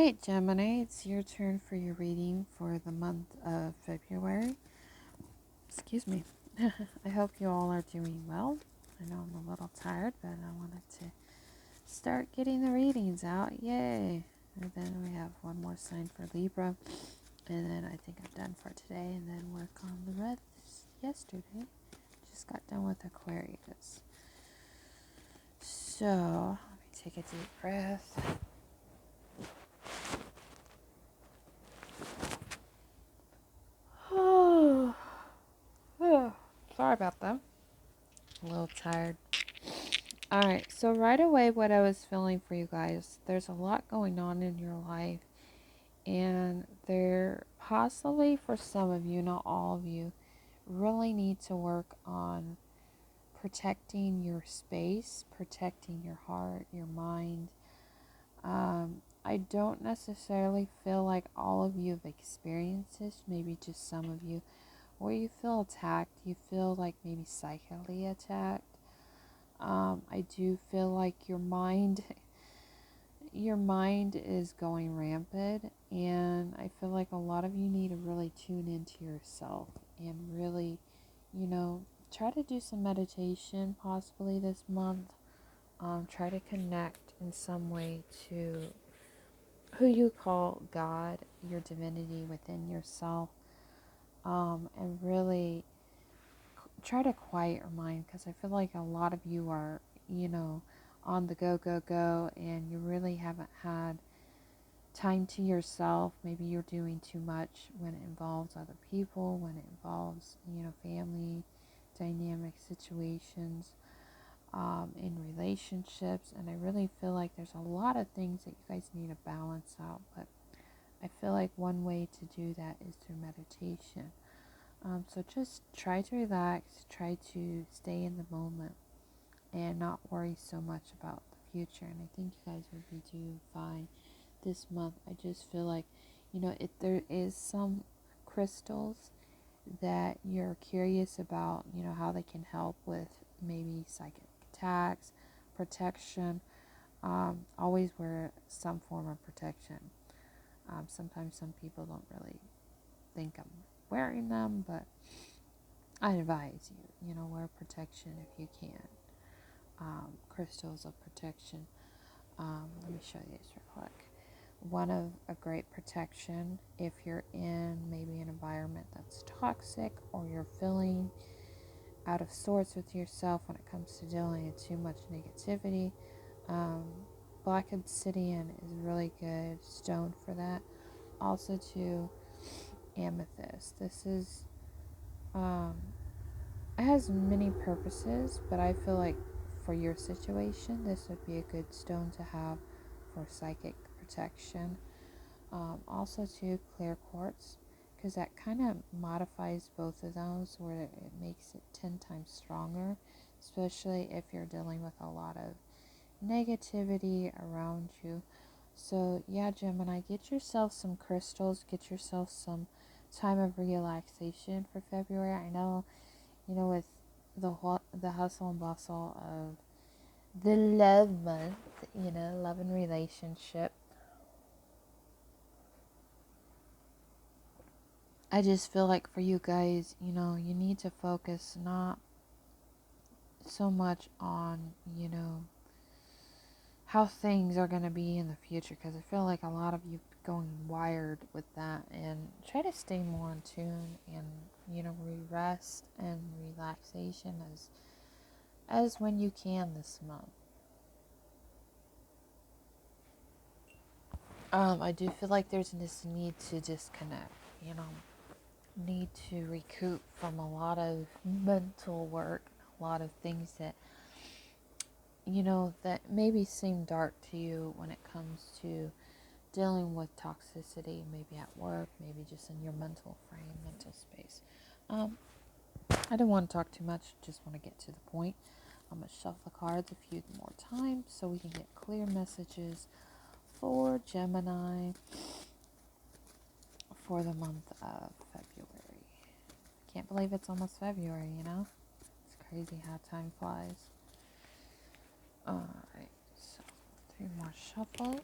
right, Gemini, it's your turn for your reading for the month of February. Excuse me. I hope you all are doing well. I know I'm a little tired, but I wanted to start getting the readings out. Yay! And then we have one more sign for Libra. And then I think I'm done for today. And then work on the rest yesterday. Just got done with Aquarius. So, let me take a deep breath. Oh, sorry about that. A little tired. Alright, so right away, what I was feeling for you guys, there's a lot going on in your life, and there possibly for some of you, not all of you, really need to work on protecting your space, protecting your heart, your mind. I don't necessarily feel like all of you have experienced this, maybe just some of you, where you feel attacked, you feel like maybe psychically attacked. I do feel like your mind is going rampant, and I feel like a lot of you need to really tune into yourself and really, try to do some meditation possibly this month. Try to connect in some way to who you call God, your divinity within yourself, and really try to quiet your mind, because I feel like a lot of you are, on the go, and you really haven't had time to yourself. Maybe you're doing too much when it involves other people, when it involves, family dynamic situations, in relationships. And I really feel like there's a lot of things that you guys need to balance out. But I feel like one way to do that is through meditation. So just try to relax, try to stay in the moment, and not worry so much about the future. And I think you guys would be doing fine this month. I just feel like, if there is some crystals that you're curious about, how they can help with maybe psychic attacks, protection, always wear some form of protection. Sometimes some people don't really think I'm wearing them, but I advise you, wear protection if you can. Crystals of protection. Let me show you this real quick. One of a great protection if you're in maybe an environment that's toxic, or you're feeling out of sorts with yourself when it comes to dealing with too much negativity. Black obsidian is a really good stone for that. Also too, amethyst. This is it has many purposes, but I feel like for your situation, this would be a good stone to have for psychic protection. Also too, clear quartz, because that kind of modifies both of those, where it makes it 10 times stronger, especially if you're dealing with a lot of negativity around you. So yeah, Gemini, get yourself some crystals, get yourself some time of relaxation for February. I know, with the hustle and bustle of the love month, love and relationship, I just feel like for you guys, you need to focus not so much on, how things are going to be in the future, because I feel like a lot of you going wired with that, and try to stay more in tune, and, rest and relaxation as when you can this month. I do feel like there's this need to disconnect, need to recoup from a lot of mental work, a lot of things that, that maybe seem dark to you when it comes to dealing with toxicity, maybe at work, maybe just in your mental frame, mental space. I don't want to talk too much, just want to get to the point. I'm going to shuffle the cards a few more times so we can get clear messages for Gemini for the month of February. Can't believe it's almost February, It's crazy how time flies. Alright, so 3 more shuffles.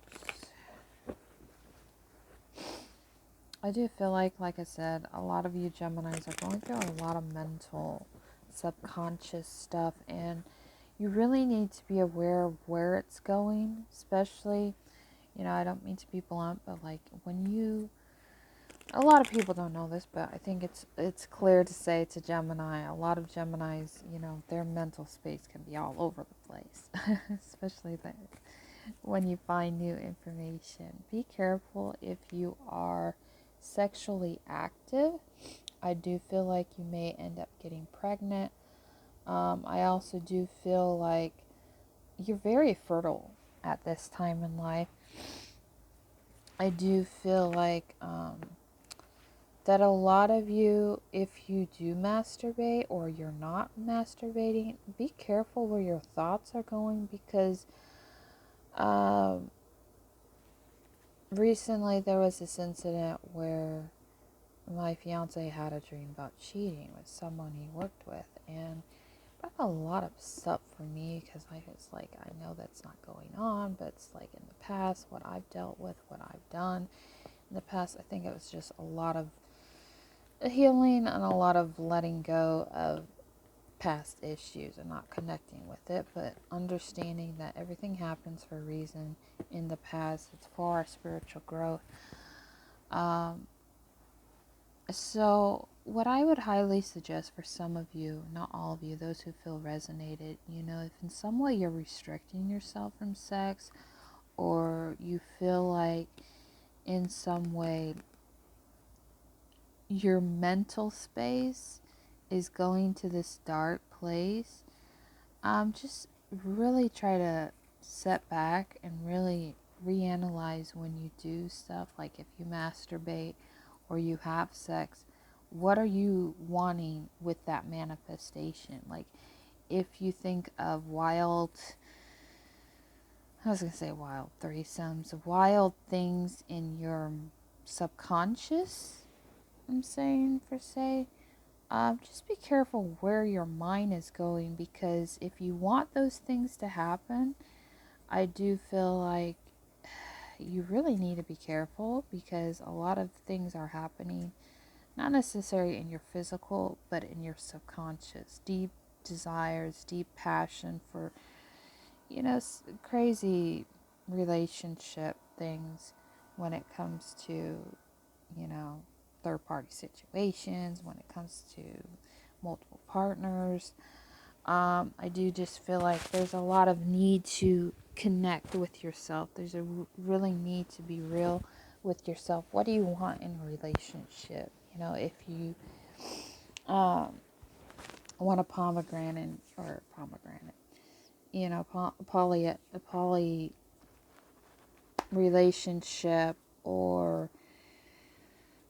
I do feel like I said, a lot of you Geminis are going through a lot of mental, subconscious stuff, and you really need to be aware of where it's going, especially, I don't mean to be blunt, but like when you, a lot of people don't know this, but I think it's clear to say to Gemini, a lot of Geminis, their mental space can be all over the place, especially when you find new information. Be careful if you are sexually active. I do feel like you may end up getting pregnant. I also do feel like you're very fertile at this time in life. I do feel like that a lot of you, if you do masturbate or you're not masturbating, be careful where your thoughts are going, because recently there was this incident where my fiance had a dream about cheating with someone he worked with, and brought a lot of stuff for me, because I was like, I know that's not going on, but it's like in the past, what I've dealt with, what I've done in the past. I think it was just a lot of healing and a lot of letting go of past issues and not connecting with it, but understanding that everything happens for a reason in the past. It's for our spiritual growth. So what I would highly suggest for some of you, not all of you, those who feel resonated, if in some way you're restricting yourself from sex, or you feel like in some way your mental space is going to this dark place, just really try to set back and really reanalyze when you do stuff, like if you masturbate or you have sex, what are you wanting with that manifestation? Like, if you think of wild threesomes, wild things in your subconscious, I'm saying, just be careful where your mind is going, because if you want those things to happen, I do feel like you really need to be careful, because a lot of things are happening, not necessarily in your physical, but in your subconscious. Deep desires, deep passion for, crazy relationship things when it comes to, third party situations, when it comes to multiple partners. I do just feel like there's a lot of need to connect with yourself. There's a really need to be real with yourself. What do you want in a relationship? If you want a poly relationship, or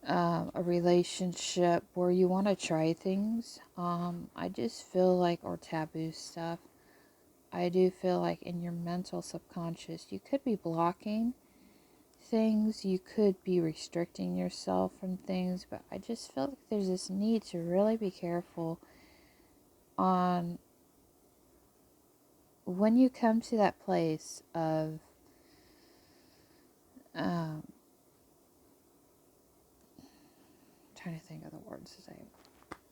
a relationship where you want to try things, I just feel like, or taboo stuff, I do feel like in your mental subconscious, you could be blocking things, you could be restricting yourself from things, but I just feel like there's this need to really be careful on when you come to that place of trying to think of the words to say.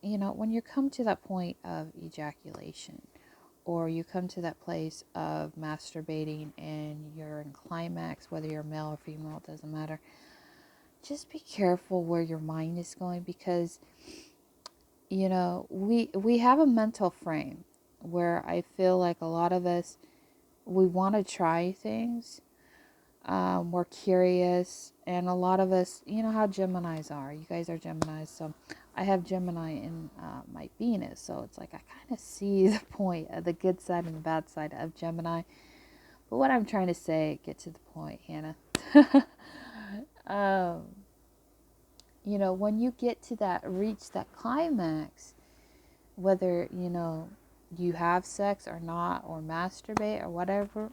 When you come to that point of ejaculation, or you come to that place of masturbating and you're in climax, whether you're male or female, it doesn't matter. Just be careful where your mind is going, because, we have a mental frame where I feel like a lot of us, we want to try things. We're curious, and a lot of us, how Geminis are. You guys are Geminis, so I have Gemini in my Venus, so it's like I kind of see the point of the good side and the bad side of Gemini. But what I'm trying to say, get to the point, Hannah. When you get to reach that climax, whether, you have sex or not, or masturbate or whatever,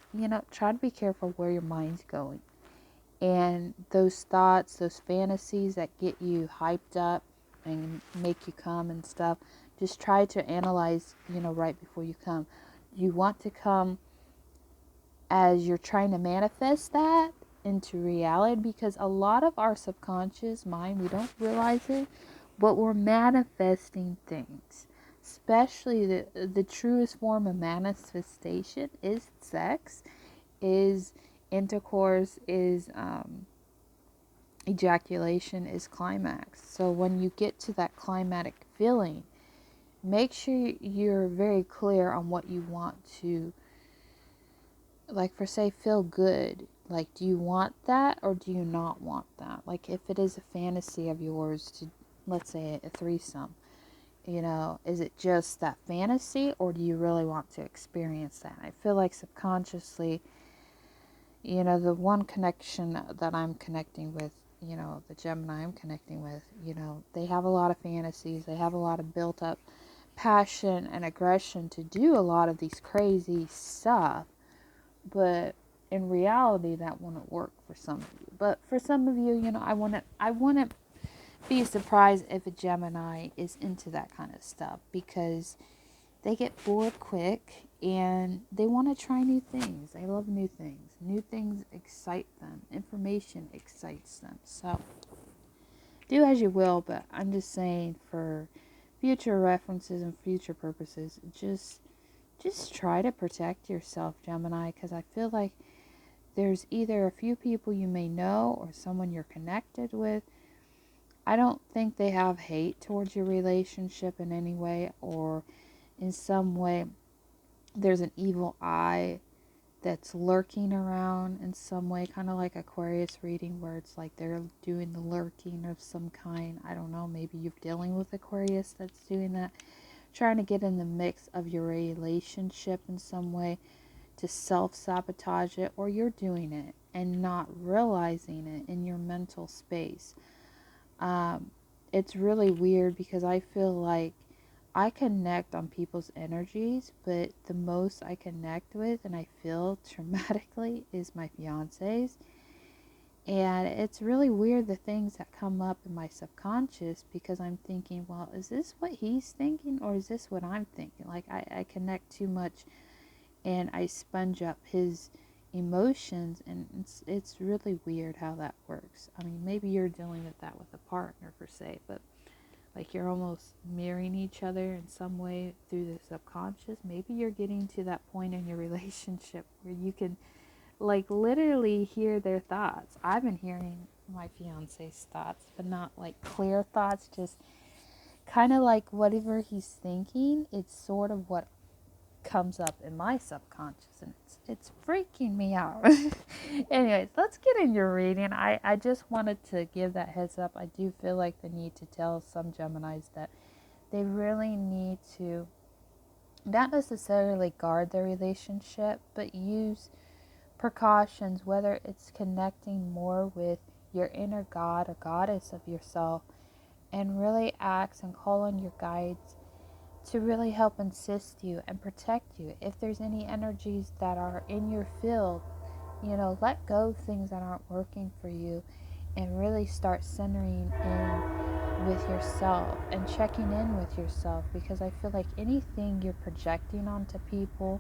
try to be careful where your mind's going. And those thoughts, those fantasies that get you hyped up and make you come and stuff, just try to analyze, right before you come. You want to come as you're trying to manifest that, into reality, because a lot of our subconscious mind, we don't realize it, but we're manifesting things. Especially the truest form of manifestation is sex, is intercourse, is ejaculation, is climax. So when you get to that climatic feeling, make sure you're very clear on what you want to, like, for say, feel good. Like, do you want that or do you not want that? Like, if it is a fantasy of yours to, let's say, a threesome, is it just that fantasy, or do you really want to experience that? I feel like subconsciously, the one connection that I'm connecting with, the Gemini I'm connecting with, they have a lot of fantasies. They have a lot of built up passion and aggression to do a lot of these crazy stuff. But in reality, that wouldn't work for some of you. But for some of you, I wouldn't be surprised if a Gemini is into that kind of stuff, because they get bored quick and they want to try new things. They love new things. New things excite them. Information excites them. So do as you will, but I'm just saying, for future references and future purposes, just try to protect yourself, Gemini, because I feel like there's either a few people you may know or someone you're connected with. I don't think they have hate towards your relationship in any way, or in some way there's an evil eye that's lurking around in some way, kind of like Aquarius reading, where it's like they're doing the lurking of some kind. I don't know, maybe you're dealing with Aquarius that's doing that, trying to get in the mix of your relationship in some way to self-sabotage it, or you're doing it and not realizing it in your mental space. It's really weird, because I feel like I connect on people's energies, but the most I connect with and I feel traumatically is my fiance's. And it's really weird, the things that come up in my subconscious, because I'm thinking, well, is this what he's thinking, or is this what I'm thinking? Like, I connect too much and I sponge up his emotions, and it's really weird how that works. I mean, maybe you're dealing with that with a partner, per se, but like, you're almost mirroring each other in some way through the subconscious. Maybe you're getting to that point in your relationship where you can, like, literally hear their thoughts. I've been hearing my fiance's thoughts, but not like clear thoughts, just kind of like whatever he's thinking, it's sort of what comes up in my subconscious, and it's freaking me out. Anyways, let's get in your reading. I just wanted to give that heads up. I do feel like the need to tell some Geminis that they really need to not necessarily guard their relationship, but use precautions, whether it's connecting more with your inner god or goddess of yourself, and really ask and call on your guides to really help assist you and protect you. If there's any energies that are in your field, let go of things that aren't working for you, and really start centering in with yourself and checking in with yourself, because I feel like anything you're projecting onto people,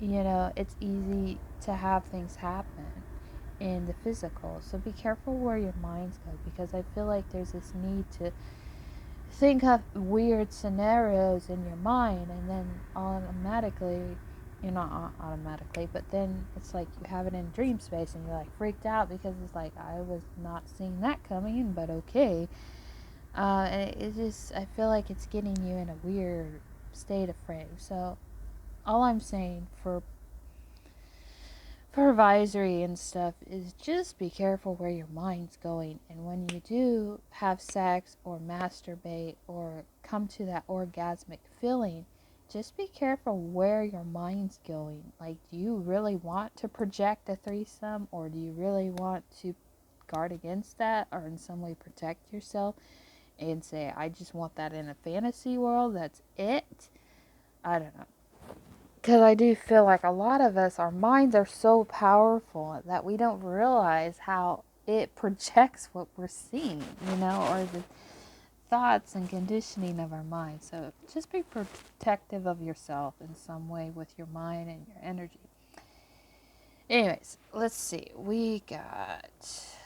it's easy to have things happen in the physical. So be careful where your minds go, because I feel like there's this need to think of weird scenarios in your mind, and then automatically, not automatically, but then it's like you have it in dream space and you're like freaked out, because it's like, I was not seeing that coming, but okay. And it just, I feel like it's getting you in a weird state of frame. So all I'm saying for advisory and stuff is just be careful where your mind's going, and when you do have sex or masturbate or come to that orgasmic feeling, just be careful where your mind's going. Like, do you really want to project a threesome, or do you really want to guard against that, or in some way protect yourself and say, I just want that in a fantasy world, that's it? I don't know. Because I do feel like a lot of us, our minds are so powerful that we don't realize how it projects what we're seeing, or the thoughts and conditioning of our mind. So just be protective of yourself in some way with your mind and your energy. Anyways, let's see. We got,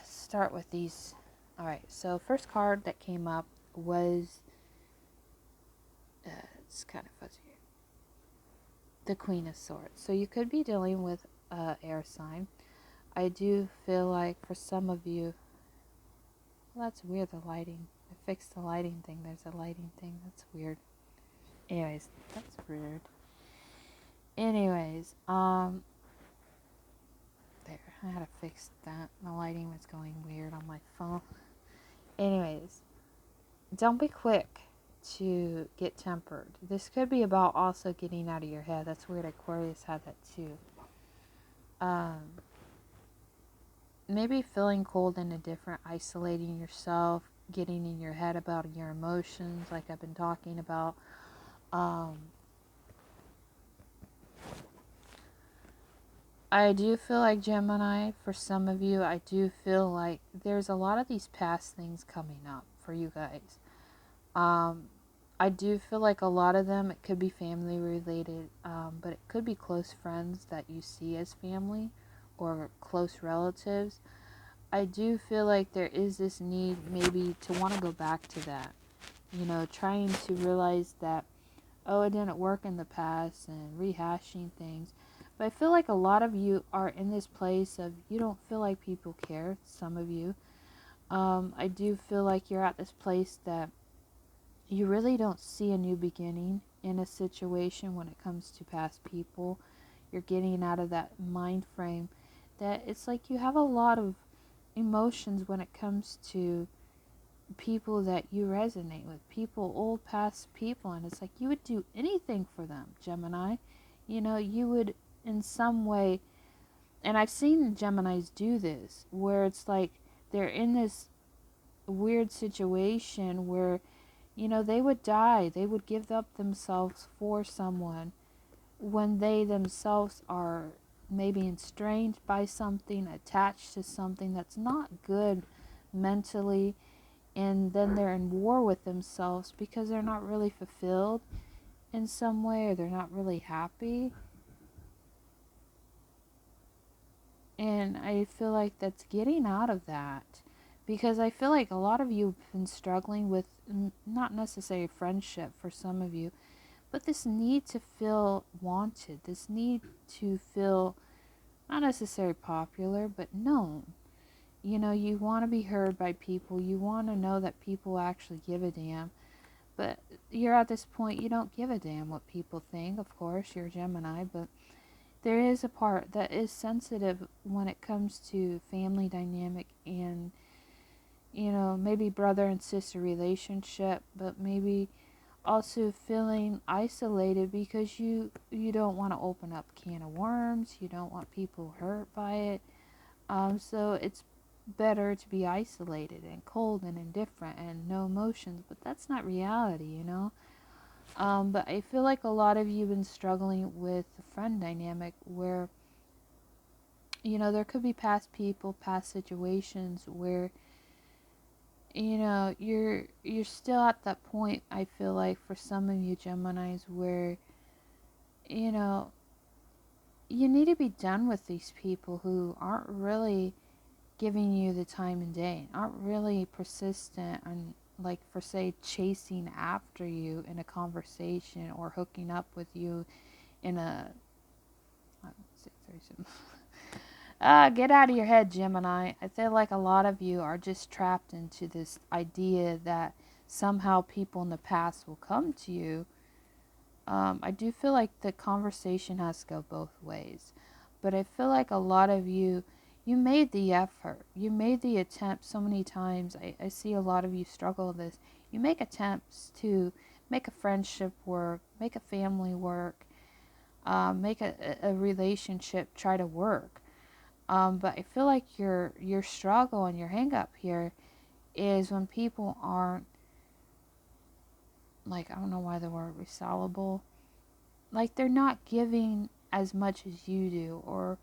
start with these. All right, so first card that came up was, it's kind of fuzzy, the Queen of Swords. So you could be dealing with air sign. I do feel like for some of you, well, that's weird, the lighting. I fixed the lighting thing. There's a lighting thing. That's weird. Anyways, that's weird. Anyways, there. I had to fix that. The lighting was going weird on my phone. Anyways, don't be quick to get tempered. This could be about also getting out of your head. That's weird. Aquarius had that too. Maybe feeling cold and indifferent, isolating yourself, getting in your head about your emotions, like I've been talking about. I do feel like, Gemini, for some of you, I do feel like there's a lot of these past things coming up for you guys. I do feel like a lot of them, it could be family related, but it could be close friends that you see as family or close relatives. I do feel like there is this need maybe to want to go back to that. Trying to realize that, oh, it didn't work in the past and rehashing things. But I feel like a lot of you are in this place of you don't feel like people care, some of you. I do feel like you're at this place that you really don't see a new beginning in a situation when it comes to past people. You're getting out of that mind frame that it's like you have a lot of emotions when it comes to people that you resonate with, people, old past people, and it's like you would do anything for them, Gemini. You would in some way, and I've seen Geminis do this, where it's like they're in this weird situation where, they would die, they would give up themselves for someone when they themselves are maybe estranged by something, attached to something that's not good mentally, and then they're in war with themselves because they're not really fulfilled in some way, or they're not really happy. And I feel like that's getting out of that, because I feel like a lot of you have been struggling with not necessarily friendship for some of you, but this need to feel wanted, this need to feel not necessarily popular, but known. You want to be heard by people. You want to know that people actually give a damn. But you're at this point, you don't give a damn what people think. Of course, you're a Gemini, but there is a part that is sensitive when it comes to family dynamic and, maybe brother and sister relationship, but maybe also feeling isolated because you don't want to open up a can of worms. You don't want people hurt by it. So it's better to be isolated and cold and indifferent and no emotions, but that's not reality. But I feel like a lot of you have been struggling with the friend dynamic where, there could be past people, past situations where, you're still at that point, I feel like, for some of you Geminis, where, you know, you need to be done with these people who aren't really giving you the time of day, aren't really persistent and, like, for say, chasing after you in a conversation or hooking up with you in a, get out of your head, Gemini. I feel like a lot of you are just trapped into this idea that somehow people in the past will come to you. I do feel like the conversation has to go both ways. But I feel like a lot of you made the effort. You made the attempt so many times. I see a lot of you struggle with this. You make attempts to make a friendship work, make a family work, make a relationship try to work. But I feel like your struggle and your hang up here is when people aren't, like, I don't know why the word resolvable, like they're not giving as much as you do, or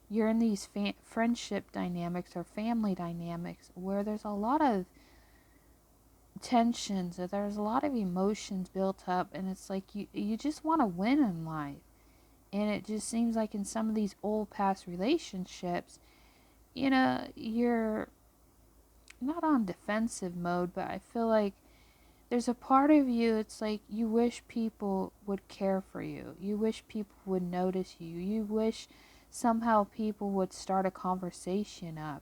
you're in these friendship dynamics or family dynamics where there's a lot of tensions, or there's a lot of emotions built up, and it's like you just want to win in life. And it just seems like in some of these old past relationships, you're not on defensive mode, but I feel like there's a part of you, it's like you wish people would care for you. You wish people would notice you. You wish somehow people would start a conversation up.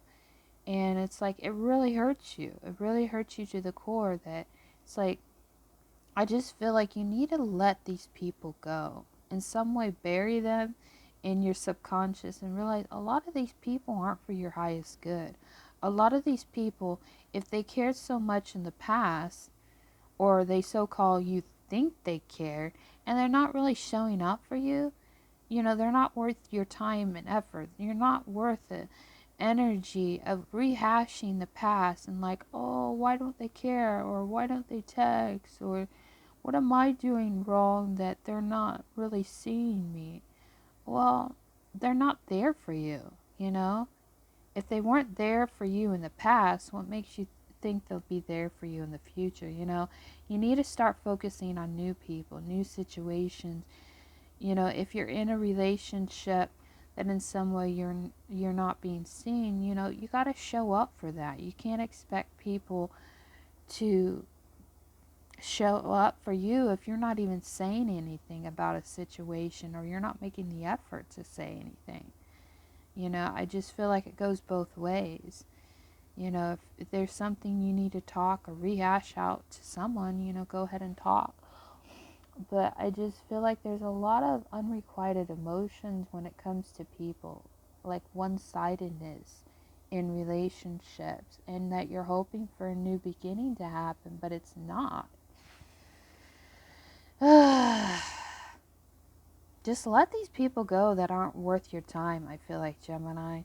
And it's like, it really hurts you. It really hurts you to the core that it's like, I just feel like you need to let these people go. In some way, bury them in your subconscious and realize a lot of these people aren't for your highest good. A lot of these people, if they cared so much in the past, or they so-called you think they care, and they're not really showing up for you, they're not worth your time and effort. You're not worth the energy of rehashing the past and like, oh, why don't they care? Or why don't they text? Or what am I doing wrong that they're not really seeing me? Well, they're not there for you. If they weren't there for you in the past, what makes you think they'll be there for you in the future? You need to start focusing on new people, new situations. If you're in a relationship that in some way you're not being seen, you got to show up for that. You can't expect people to show up for you if you're not even saying anything about a situation, or you're not making the effort to say anything. I just feel like it goes both ways. If there's something you need to talk or rehash out to someone, go ahead and talk. But I just feel like there's a lot of unrequited emotions when it comes to people, like one-sidedness in relationships, and that you're hoping for a new beginning to happen, but it's not. Just let these people go that aren't worth your time, I feel like, Gemini.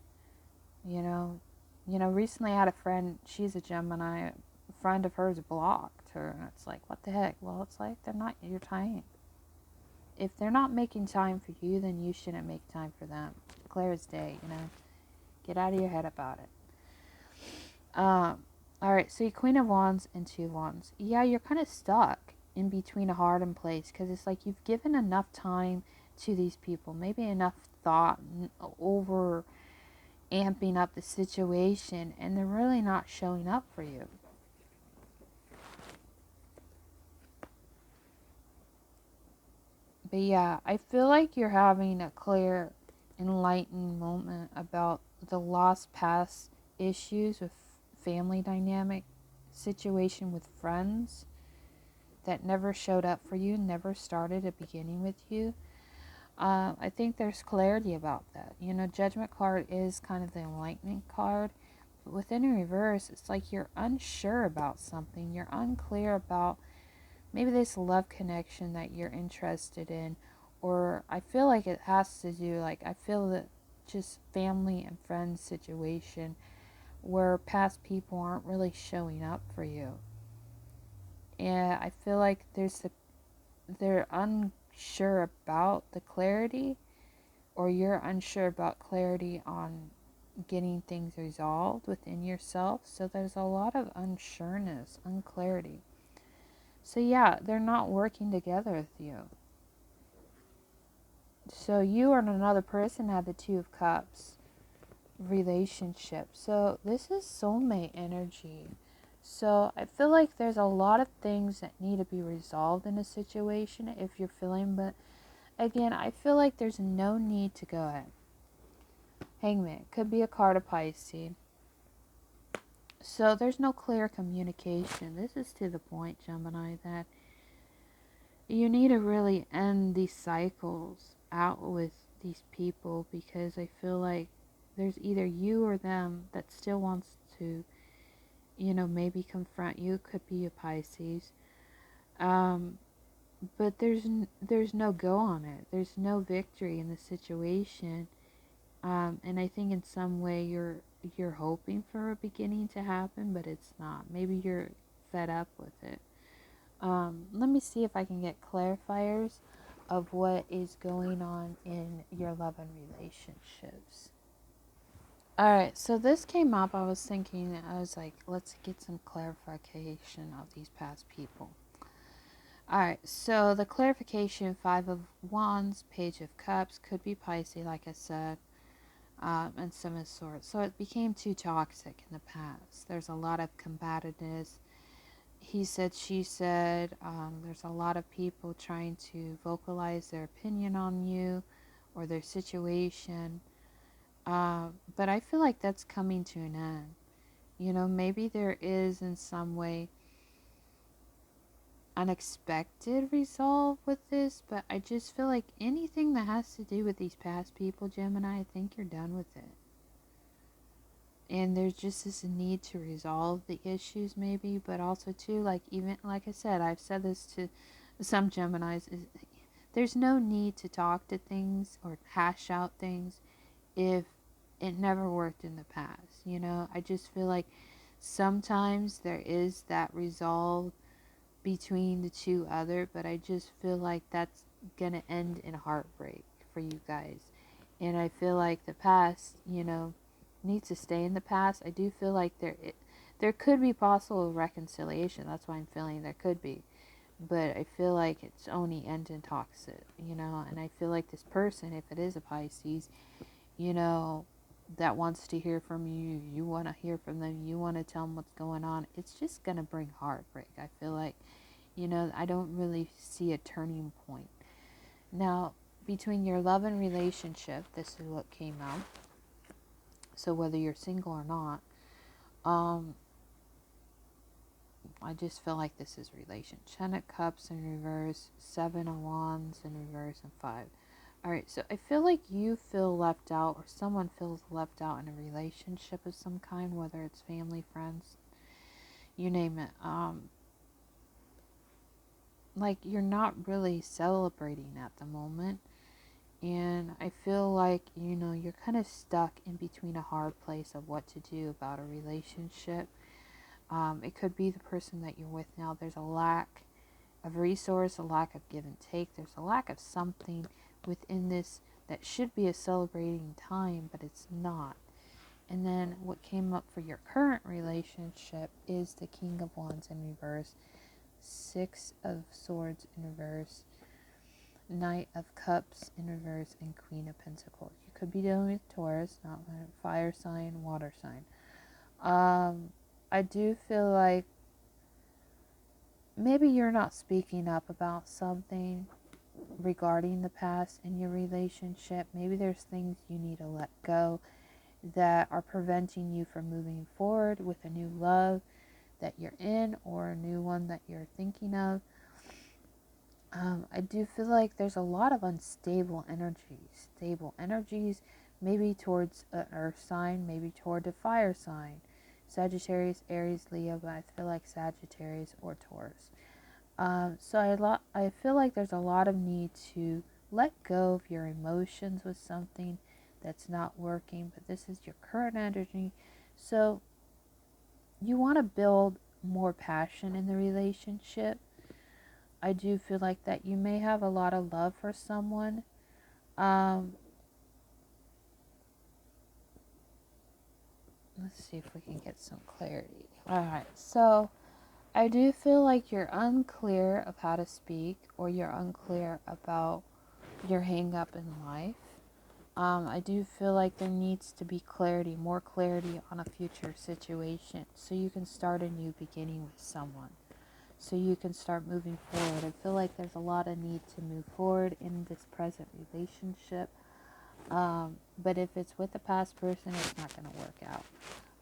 You know, recently I had a friend, she's a Gemini, a friend of hers blocked her, and it's like, what the heck? Well, it's like, they're not your time. If they're not making time for you, then you shouldn't make time for them. Clear as day, Get out of your head about it. Alright, so your Queen of Wands and Two of Wands. Yeah, you're kind of stuck in between a hard and place, because it's like you've given enough time to these people, maybe enough thought, over amping up the situation, and they're really not showing up for you. But yeah, I feel like you're having a clear, enlightened moment about the lost past issues with family dynamic, situation with friends that never showed up for you, never started a beginning with you. I think there's clarity about that. Judgment card is kind of the enlightenment card. But within a reverse, it's like you're unsure about something. You're unclear about maybe this love connection that you're interested in. Or I feel like it has to do, like, I feel that just family and friends situation where past people aren't really showing up for you. And I feel like they're unsure about the clarity, or you're unsure about clarity on getting things resolved within yourself. So there's a lot of unsureness, unclarity. So yeah, they're not working together with you. So you and another person have the Two of Cups relationship. So this is soulmate energy. So I feel like there's a lot of things that need to be resolved in a situation if you're feeling, but again, I feel like there's no need to go ahead. Hangman could be a card of Pisces. So there's no clear communication. This is to the point, Gemini, that you need to really end these cycles out with these people, because I feel like there's either you or them that still wants to, maybe confront you. Could be a Pisces. But there's no go on it. There's no victory in the situation. And I think in some way you're hoping for a beginning to happen, but it's not. Maybe you're fed up with it. Let me see if I can get clarifiers of what is going on in your love and relationships. Alright, so this came up. I was thinking, I was like, let's get some clarification of these past people. Alright, so the clarification, Five of Wands, Page of Cups, could be Pisces, like I said, and Seven of Swords. So it became too toxic in the past. There's a lot of combativeness. He said, she said. There's a lot of people trying to vocalize their opinion on you or their situation. But I feel like that's coming to an end. You know, maybe there is in some way unexpected resolve with this, but I just feel like anything that has to do with these past people, Gemini, I think you're done with it. And there's just this need to resolve the issues maybe, but also too, like, even like I said, I've said this to some Geminis, is there's no need to talk to things or hash out things if it never worked in the past. You know, I just feel like sometimes there is that resolve between the two other, but I just feel like that's gonna end in heartbreak for you guys. And I feel like the past, you know, needs to stay in the past. I do feel like there could be possible reconciliation. That's why I'm feeling there could be, but I feel like it's only end in toxic, you know. And I feel like this person, if it is a Pisces, you know, that wants to hear from you, you want to hear from them, you want to tell them what's going on, it's just gonna bring heartbreak. I feel like, you know, I don't really see a turning point. Now, between your love and relationship, this is what came out. So whether you're single or not, I just feel like this is relation. Ten of Cups in reverse, Seven of Wands in reverse, and Five. Alright, so I feel like you feel left out, or someone feels left out in a relationship of some kind, whether it's family, friends, you name it. Like, you're not really celebrating at the moment. And I feel like, you know, you're kind of stuck in between a hard place of what to do about a relationship. It could be the person that you're with now. There's a lack of resource, a lack of give and take. There's a lack of something within this that should be a celebrating time, but it's not. And then what came up for your current relationship is the King of Wands in reverse, Six of Swords in reverse, Knight of Cups in reverse, and Queen of Pentacles. You could be dealing with Taurus, not fire sign, water sign. I do feel like maybe you're not speaking up about something regarding the past in your relationship. Maybe there's things you need to let go that are preventing you from moving forward with a new love that you're in, or a new one that you're thinking of. I do feel like there's a lot of unstable energies. Stable energies, maybe towards an earth sign, maybe toward a fire sign. Sagittarius, Aries, Leo, but I feel like Sagittarius or Taurus. So I feel like there's a lot of need to let go of your emotions with something that's not working, but this is your current energy. So you want to build more passion in the relationship. I do feel like that you may have a lot of love for someone. Let's see if we can get some clarity. Alright, so I do feel like you're unclear of how to speak, or you're unclear about your hang up in life. I do feel like there needs to be clarity, more clarity on a future situation, so you can start a new beginning with someone, so you can start moving forward. I feel like there's a lot of need to move forward in this present relationship, but if it's with a past person, it's not going to work out.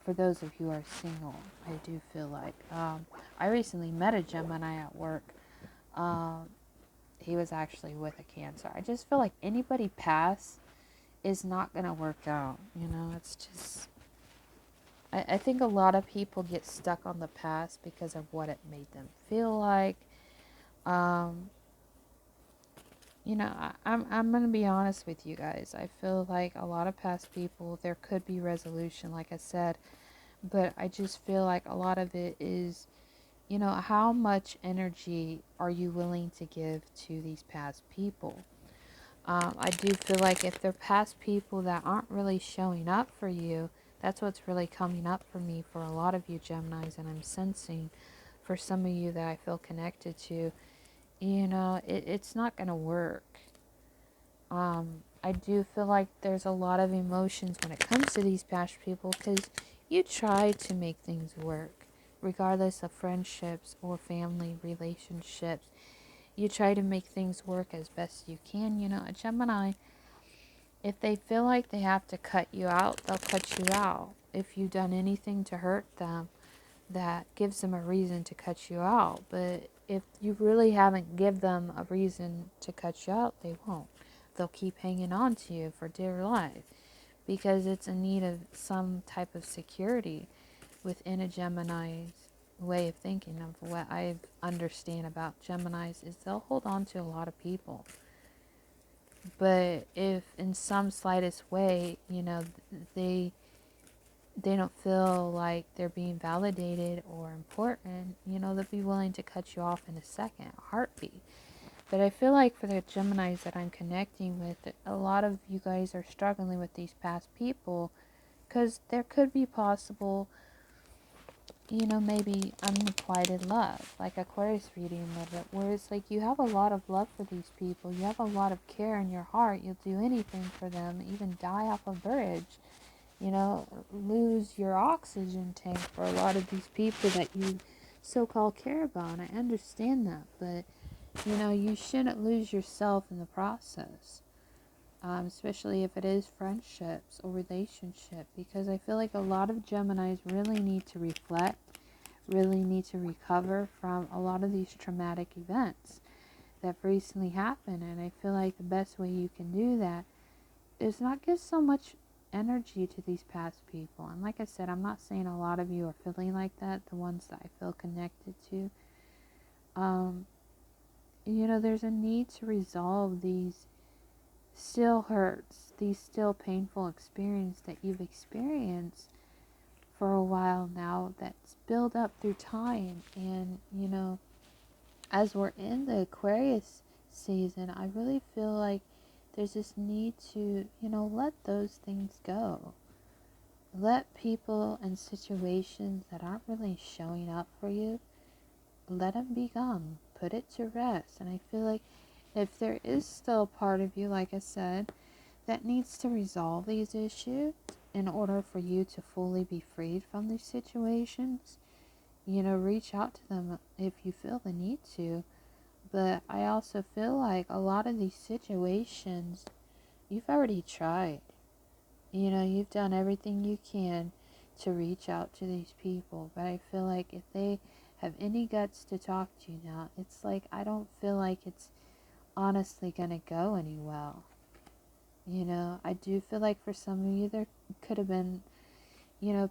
For those of you who are single, I do feel like, I recently met a Gemini at work. He was actually with a Cancer. I just feel like anybody past is not going to work out. You know, it's just, I think a lot of people get stuck on the past because of what it made them feel like. You know, I'm going to be honest with you guys. I feel like a lot of past people, there could be resolution, like I said, but I just feel like a lot of it is, you know, how much energy are you willing to give to these past people? I do feel like if they're past people that aren't really showing up for you, that's what's really coming up for me for a lot of you Geminis, and I'm sensing for some of you that I feel connected to. it's not going to work. I do feel like there's a lot of emotions when it comes to these past people because you try to make things work, regardless of friendships or family relationships. You try to make things work as best you can. A Gemini, if they feel like they have to cut you out, they'll cut you out. If you've done anything to hurt them, that gives them a reason to cut you out. But if you really haven't give them a reason to cut you out, they won't. They'll keep hanging on to you for dear life because it's in need of some type of security within a Gemini's way of thinking. Of what I understand about Geminis is they'll hold on to a lot of people. But if in some slightest way, they don't feel like they're being validated or important, they'll be willing to cut you off in a second, a heartbeat. But I feel like for the Geminis that I'm connecting with, a lot of you guys are struggling with these past people because there could be possible, maybe unrequited love, like Aquarius reading a little bit, where it's like you have a lot of love for these people, you have a lot of care in your heart, you'll do anything for them, even die off a bridge, lose your oxygen tank for a lot of these people that you so-called care about. And I understand that, but you shouldn't lose yourself in the process, especially if it is friendships or relationship, because I feel like a lot of Geminis really need to reflect, really need to recover from a lot of these traumatic events that have recently happened. And I feel like the best way you can do that is not give so much energy to these past people. And like I said, I'm not saying a lot of you are feeling like that, the ones that I feel connected to. There's a need to resolve these still hurts, these still painful experiences that you've experienced for a while now that's built up through time. And, as we're in the Aquarius season, I really feel like there's this need to, let those things go. Let people and situations that aren't really showing up for you, let them be gone. Put it to rest. And I feel like if there is still a part of you, like I said, that needs to resolve these issues in order for you to fully be freed from these situations, reach out to them if you feel the need to. But I also feel like a lot of these situations, you've already tried. You've done everything you can to reach out to these people. But I feel like if they have any guts to talk to you now, it's like I don't feel like it's honestly going to go any well. I do feel like for some of you there could have been,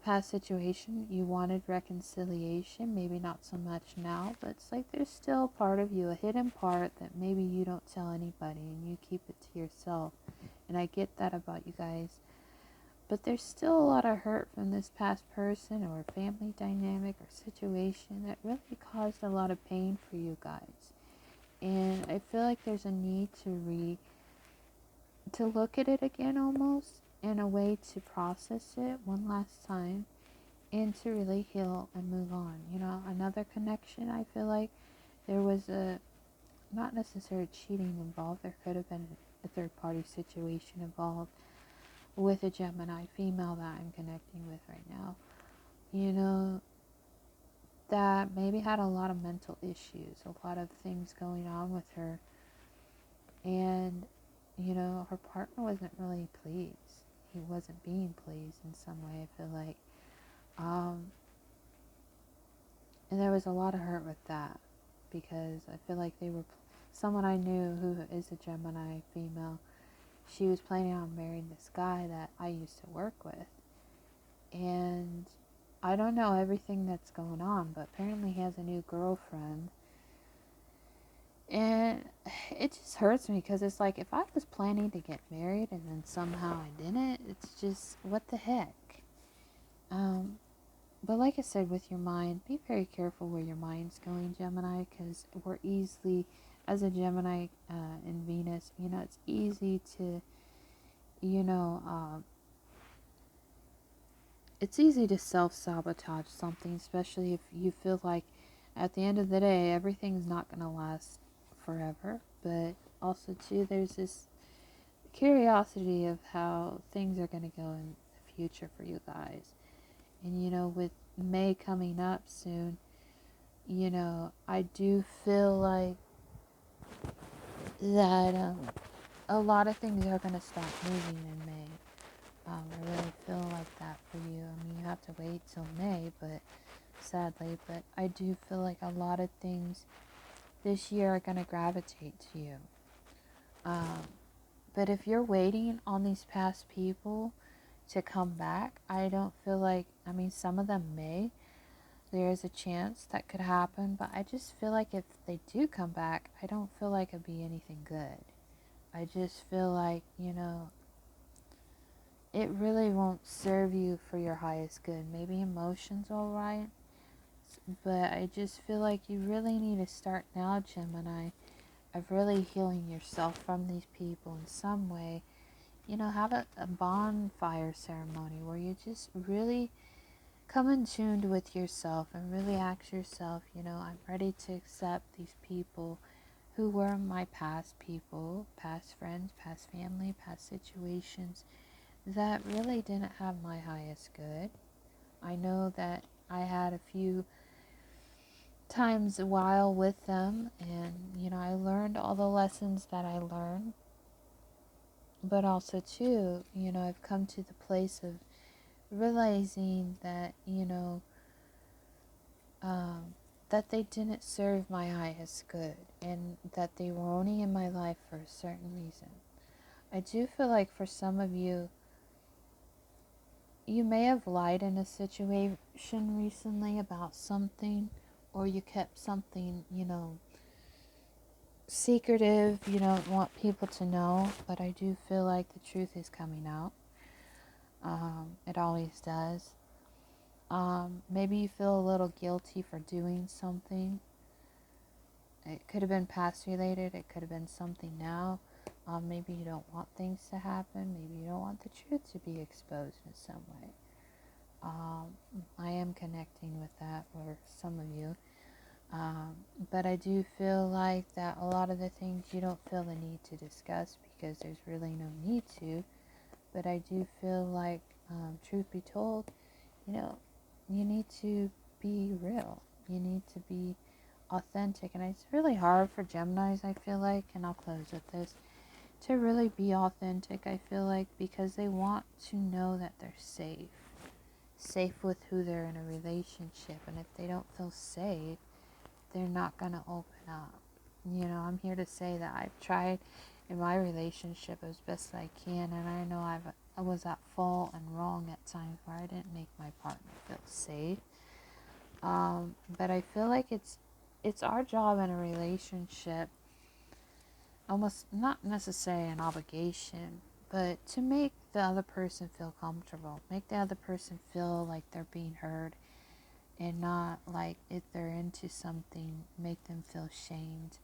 past situation, you wanted reconciliation, maybe not so much now, but it's like there's still a part of you, a hidden part that maybe you don't tell anybody and you keep it to yourself. And I get that about you guys. But there's still a lot of hurt from this past person or family dynamic or situation that really caused a lot of pain for you guys. And I feel like there's a need to look at it again almost in a way to process it one last time and to really heal and move on. Another connection, I feel like there was not necessarily cheating involved. There could have been a third party situation involved with a Gemini female that I'm connecting with right now. That maybe had a lot of mental issues, a lot of things going on with her. And, her partner wasn't really pleased. He wasn't being pleased in some way, I feel like. And there was a lot of hurt with that because I feel like someone I knew who is a Gemini female, she was planning on marrying this guy that I used to work with. And I don't know everything that's going on, but apparently he has a new girlfriend. And it just hurts me because it's like if I was planning to get married and then somehow I didn't, it's just, what the heck? But like I said, with your mind, be very careful where your mind's going, Gemini, because we're easily, as a Gemini in Venus, it's easy to, it's easy to self-sabotage something, especially if you feel like at the end of the day, everything's not going to last forever, but also too there's this curiosity of how things are going to go in the future for you guys. And with May coming up soon, I do feel like that a lot of things are going to start moving in May. I really feel like that for you. I mean, you have to wait till May, but sadly, but I do feel like a lot of things this year are going to gravitate to you. But if you're waiting on these past people to come back, I don't feel like, I mean, some of them may. There is a chance that could happen, but I just feel like if they do come back, I don't feel like it'd be anything good. I just feel like, it really won't serve you for your highest good. Maybe emotions all right, but I just feel like you really need to start now, Gemini, of really healing yourself from these people in some way. Have a bonfire ceremony where you just really come in tuned with yourself and really ask yourself, I'm ready to accept these people who were my past people, past friends, past family, past situations that really didn't have my highest good. I know that I had a few times a while with them, and I learned all the lessons that I learned, but also too, I've come to the place of realizing that that they didn't serve my highest good, and that they were only in my life for a certain reason. I do feel like for some of you, you may have lied in a situation recently about something, or you kept something, secretive. You don't want people to know, but I do feel like the truth is coming out. It always does. Maybe you feel a little guilty for doing something. It could have been past related. It could have been something now. Maybe you don't want things to happen. Maybe you don't want the truth to be exposed in some way. I am connecting with that for some of you. But I do feel like that a lot of the things you don't feel the need to discuss because there's really no need to. But I do feel like, truth be told, you need to be real. You need to be authentic. And it's really hard for Geminis, I feel like, and I'll close with this, to really be authentic, I feel like, because they want to know that they're safe. Safe with who they're in a relationship. And if they don't feel safe, they're not going to open up. I'm here to say that I've tried in my relationship as best I can, and I know I was at fault and wrong at times where I didn't make my partner feel safe. But I feel like it's our job in a relationship, almost not necessarily an obligation, but to make the other person feel comfortable, make the other person feel like they're being heard, and not like if they're into something, make them feel shamed.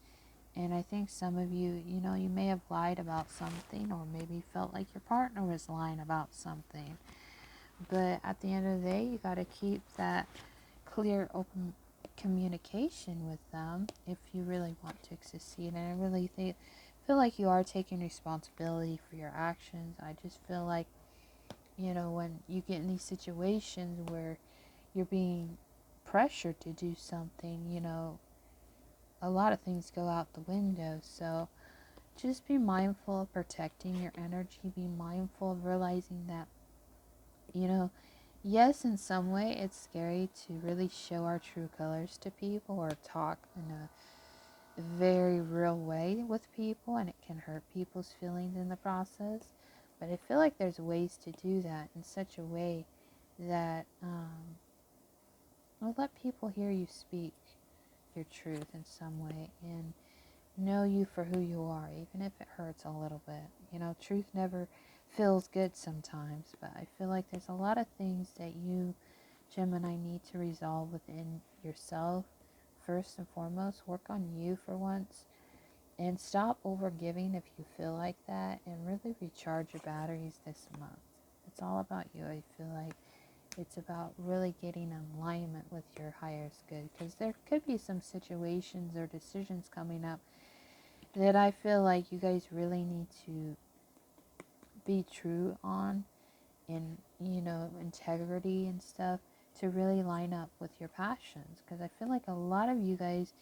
And I think some of you, you may have lied about something, or maybe felt like your partner was lying about something. But at the end of the day, you got to keep that clear, open communication with them if you really want to succeed. And I really feel like you are taking responsibility for your actions. I just feel like, when you get in these situations where you're being pressured to do something, a lot of things go out the window. So just be mindful of protecting your energy. Be mindful of realizing that, yes, in some way it's scary to really show our true colors to people or talk in a very real way with people, and it can hurt people's feelings in the process. But I feel like there's ways to do that in such a way that will let people hear you speak your truth in some way and know you for who you are, even if it hurts a little bit. Truth never feels good sometimes, but I feel like there's a lot of things that you, Gemini, need to resolve within yourself. First and foremost, work on you for once, and stop overgiving if you feel like that, and really recharge your batteries this month. It's all about you. I feel like it's about really getting in alignment with your highest good, because there could be some situations or decisions coming up that I feel like you guys really need to be true on, in, you know, integrity and stuff, to really line up with your passions. Because I feel like a lot of you guys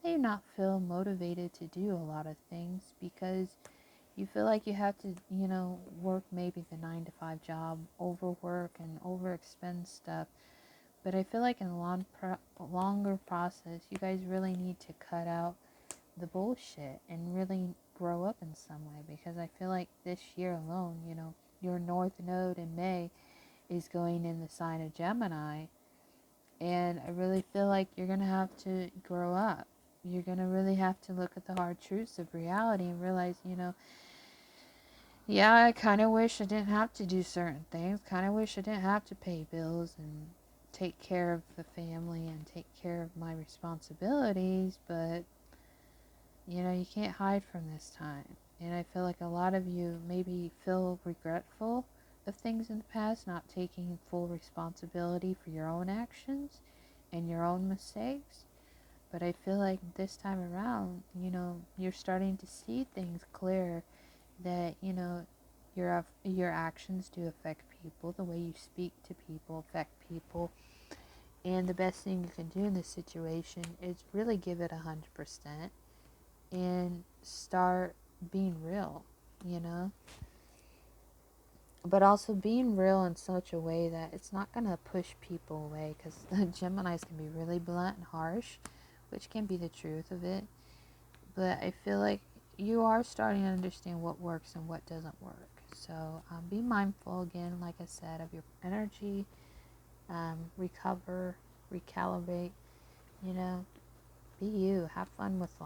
may not feel motivated to do a lot of things because you feel like you have to, you know, work maybe the 9 to 5 job, overwork and overexpend stuff. But I feel like in the longer process, you guys really need to cut out the bullshit and really grow up in some way, because I feel like this year alone, you know, your North Node in May is going in the sign of Gemini, and I really feel like you're going to have to grow up. You're going to really have to look at the hard truths of reality and realize, you know, yeah, I kind of wish I didn't have to do certain things. Kind of wish I didn't have to pay bills and take care of the family and take care of my responsibilities, but you know, you can't hide from this time. And I feel like a lot of you maybe feel regretful of things in the past, not taking full responsibility for your own actions and your own mistakes. But I feel like this time around, you know, you're starting to see things clear, that, you know, your actions do affect people. The way you speak to people affect people. And the best thing you can do in this situation is really give it 100% and start being real, you know? But also being real in such a way that it's not going to push people away, because Geminis can be really blunt and harsh, which can be the truth of it. But I feel like you are starting to understand what works and what doesn't work. So be mindful, again, like I said, of your energy, recover, recalibrate, you know, be you, have fun with life.